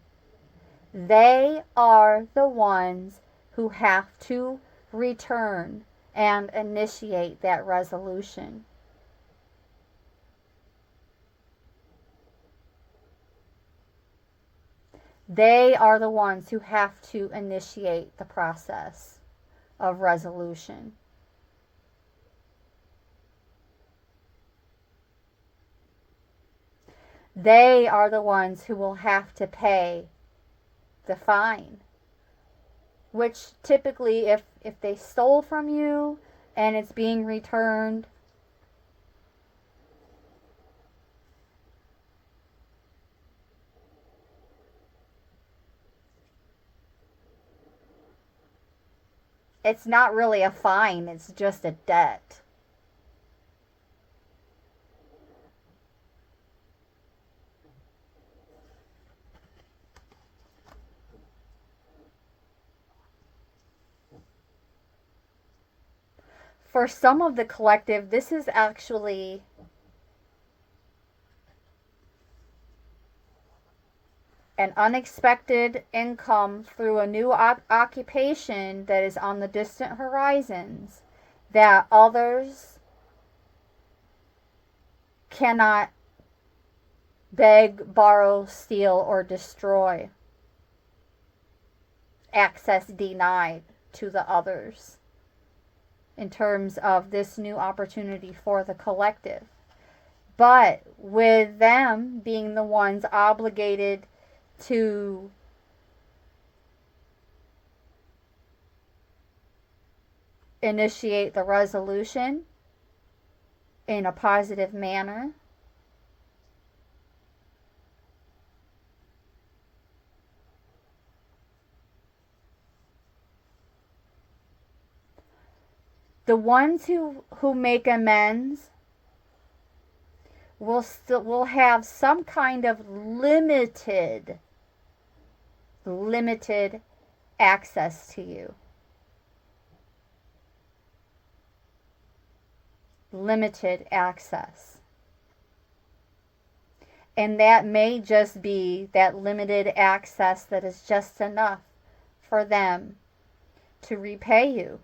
They are the ones who have to return and initiate that resolution. They are the ones who have to initiate the process of resolution. They are the ones who will have to pay the fine, which typically if they stole from you and it's being returned, it's not really a fine, it's just a debt. For some of the collective, this is actually an unexpected income through a new occupation that is on the distant horizons that others cannot beg, borrow, steal, or destroy. Access denied to the others in terms of this new opportunity for the collective. But with them being the ones obligated to initiate the resolution in a positive manner, the ones who make amends will have some kind of limited access to you. Limited access. And that may just be that limited access that is just enough for them to repay you.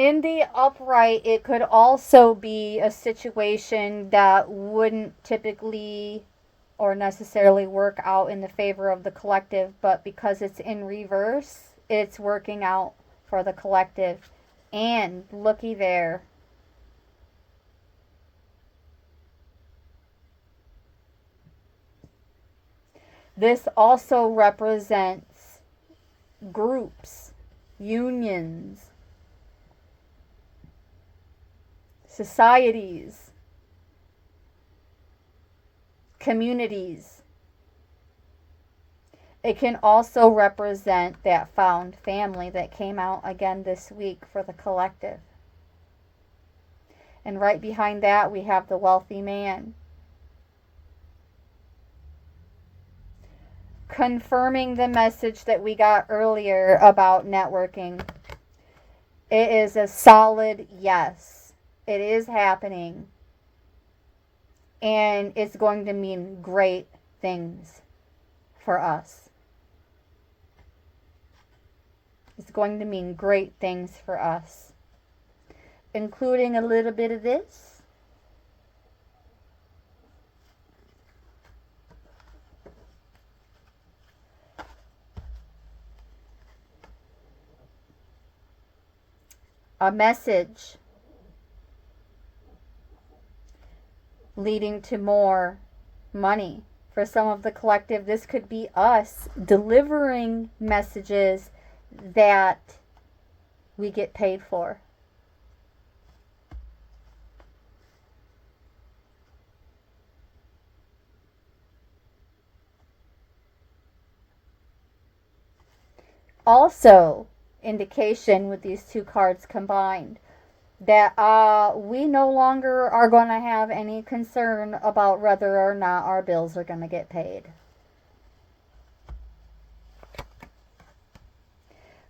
In the upright, it could also be a situation that wouldn't typically or necessarily work out in the favor of the collective, but because it's in reverse, it's working out for the collective. And looky there. This also represents groups, unions, societies, communities. It can also represent that found family that came out again this week for the collective. And right behind that, we have the wealthy man. Confirming the message that we got earlier about networking. It is a solid yes. It is happening. And it's going to mean great things for us. It's going to mean great things for us. Including a little bit of this. A message leading to more money. For some of the collective, this could be us delivering messages that we get paid for. Also, indication with these two cards combined that we no longer are going to have any concern about whether or not our bills are going to get paid.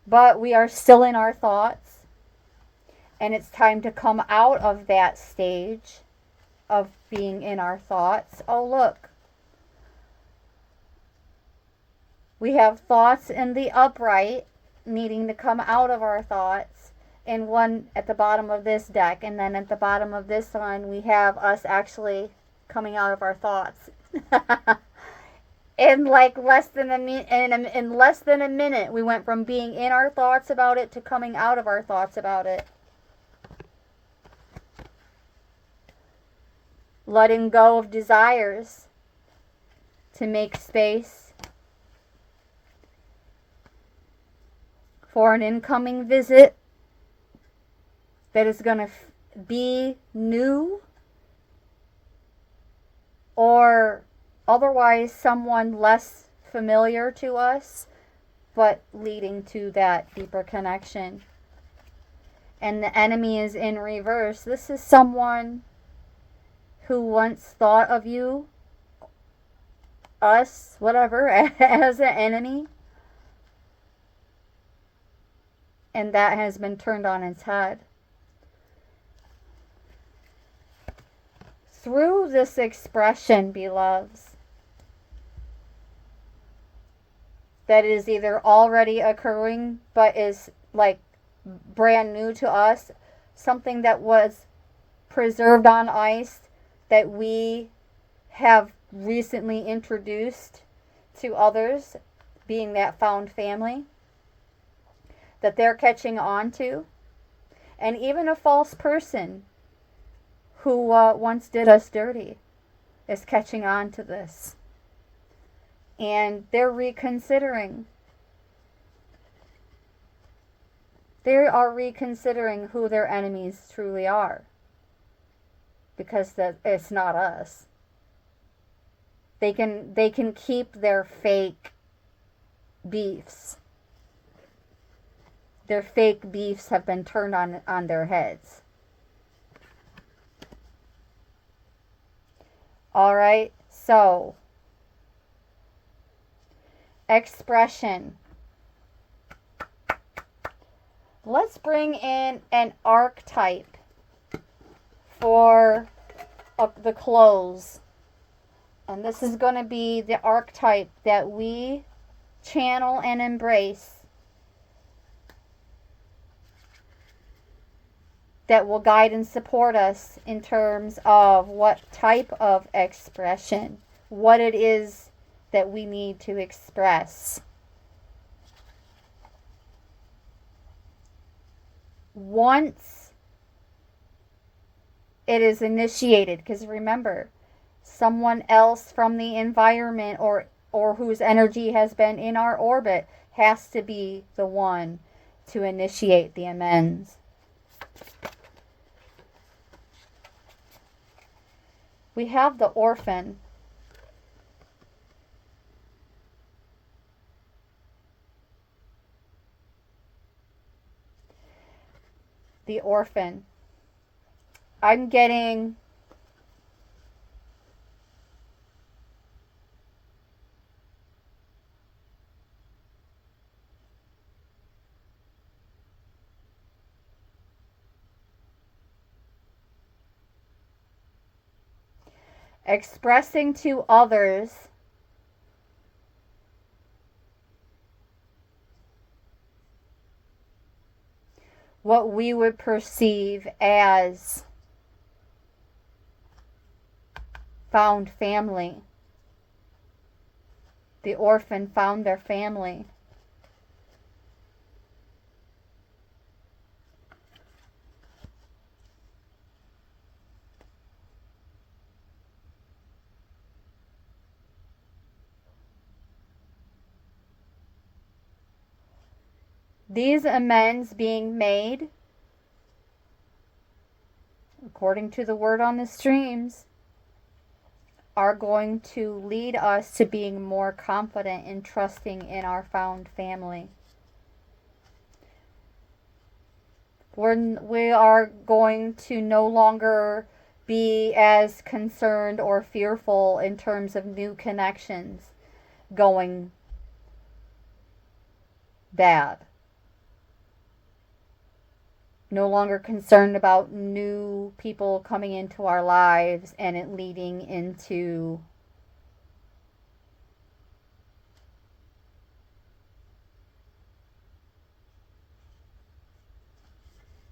But we are still in our thoughts, and it's time to come out of that stage of being in our thoughts. Oh, look. We have thoughts in the upright needing to come out of our thoughts, and one at the bottom of this deck, and then at the bottom of this one we have us actually coming out of our thoughts. In like less than a minute, we went from being in our thoughts about it to coming out of our thoughts about it. Letting go of desires to make space for an incoming visit that is going to be new or otherwise someone less familiar to us, but leading to that deeper connection. And the enemy is in reverse. This is someone who once thought of you, us, whatever, as an enemy. And that has been turned on its head. Through this expression, beloveds, that is either already occurring but is like brand new to us, something that was preserved on ice that we have recently introduced to others, being that found family, that they're catching on to, and even a false person who once did us dirty is catching on to this. And they're reconsidering. They are reconsidering who their enemies truly are. Because it's not us. They can keep their fake beefs. Their fake beefs have been turned on their heads. Alright, so expression. Let's bring in an archetype for the close. And this is going to be the archetype that we channel and embrace that will guide and support us in terms of what type of expression, what it is that we need to express. Once it is initiated, because remember, someone else from the environment or whose energy has been in our orbit has to be the one to initiate the amends. We have the orphan. The orphan. I'm getting expressing to others what we would perceive as found family. The orphan found their family. These amends being made, according to the word on the streams, are going to lead us to being more confident in trusting in our found family. We are going to no longer be as concerned or fearful in terms of new connections going bad. No longer concerned about new people coming into our lives and it leading into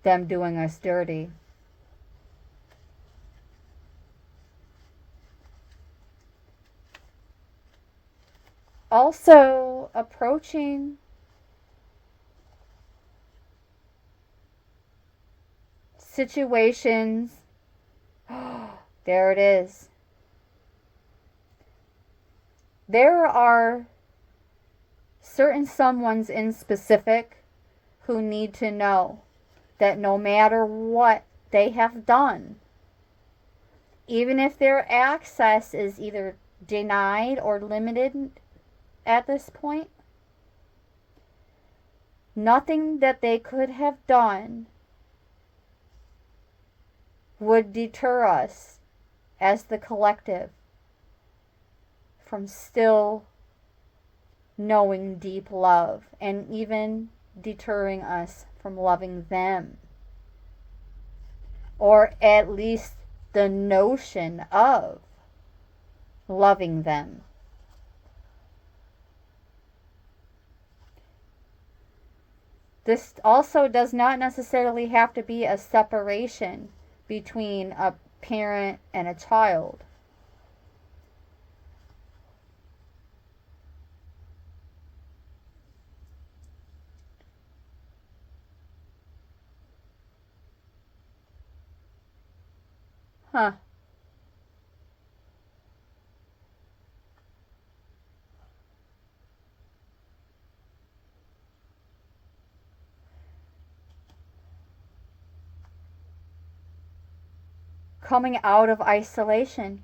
them doing us dirty. Also approaching situations. There it is. There are certain someones in specific who need to know that no matter what they have done, even if their access is either denied or limited at this point, nothing that they could have done would deter us as the collective from still knowing deep love and even deterring us from loving them, or at least the notion of loving them. This also does not necessarily have to be a separation between a parent and a child. Huh. Coming out of isolation.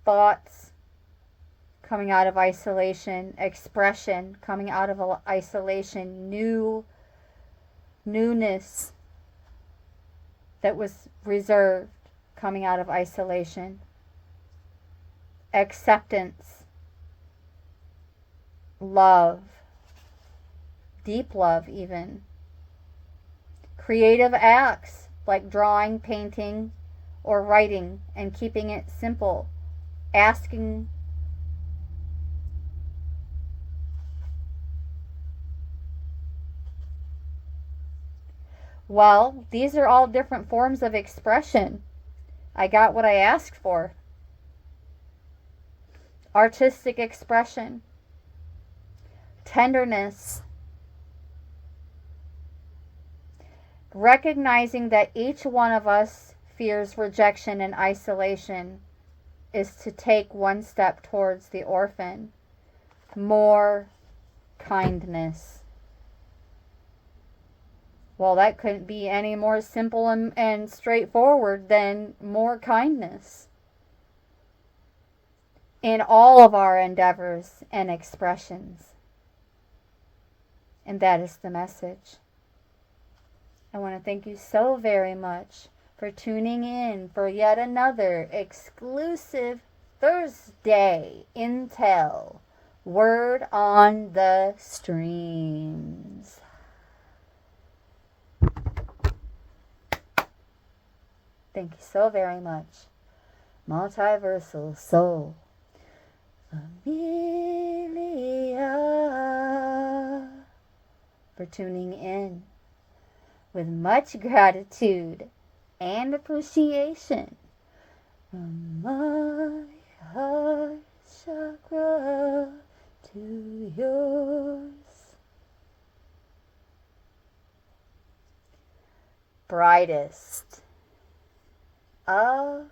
Thoughts coming out of isolation, expression coming out of isolation, newness that was reserved coming out of isolation, acceptance, love, deep love even, creative acts like drawing, painting, or writing and keeping it simple, asking Well, these are all different forms of expression. I got what I asked for. Artistic expression, tenderness, recognizing that each one of us fears rejection and isolation is to take one step towards the orphan. More kindness. Well, that couldn't be any more simple and straightforward than more kindness in all of our endeavors and expressions. And that is the message. I want to thank you so very much for tuning in for yet another exclusive Thursday Intel Word on the Streams. Thank you so very much. Multiversal Soul Familia, for tuning in with much gratitude and appreciation from my heart chakra to yours. Brightest of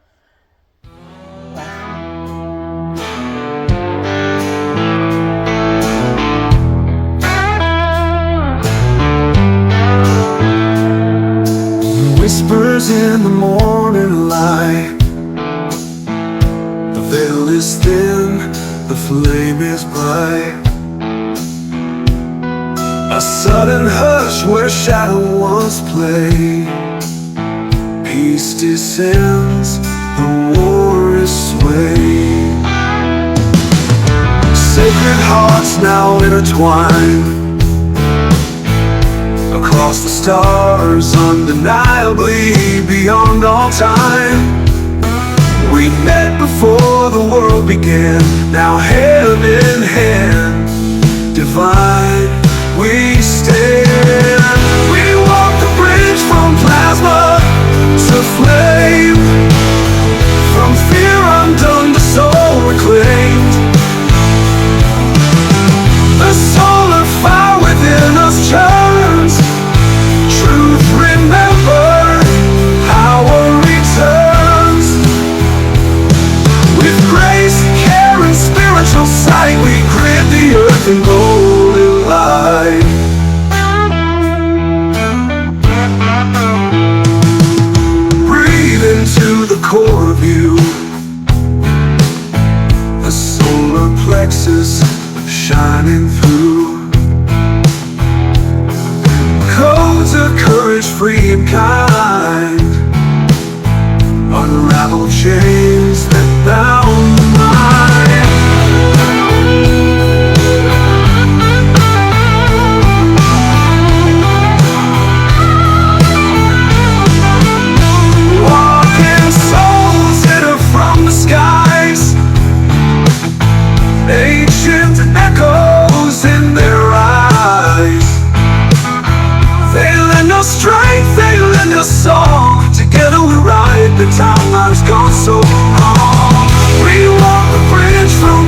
whispers in the morning light. The veil is thin, the flame is bright. A sudden hush where shadow once played. Peace descends, the war is swayed. Sacred hearts now intertwined. Across the stars, undeniably beyond all time. We met before the world began, now hand in hand, divine we stand. We walk the bridge from plasma to flame, from fear undone to soul reclaimed. The solar fire within us churns. Truth remembered, power returns. With grace, care, and spiritual sight, we grid the earth in golden light. Breathe into the core of you, a solar plexus shining through. Codes of courage, free and kind, unravel chains that bound the mind. Walking souls enter from the skies, ancient echoes in their eyes. They lend us strength, they lend us song. Together we ride the timelines gone so wrong. We walk the bridge from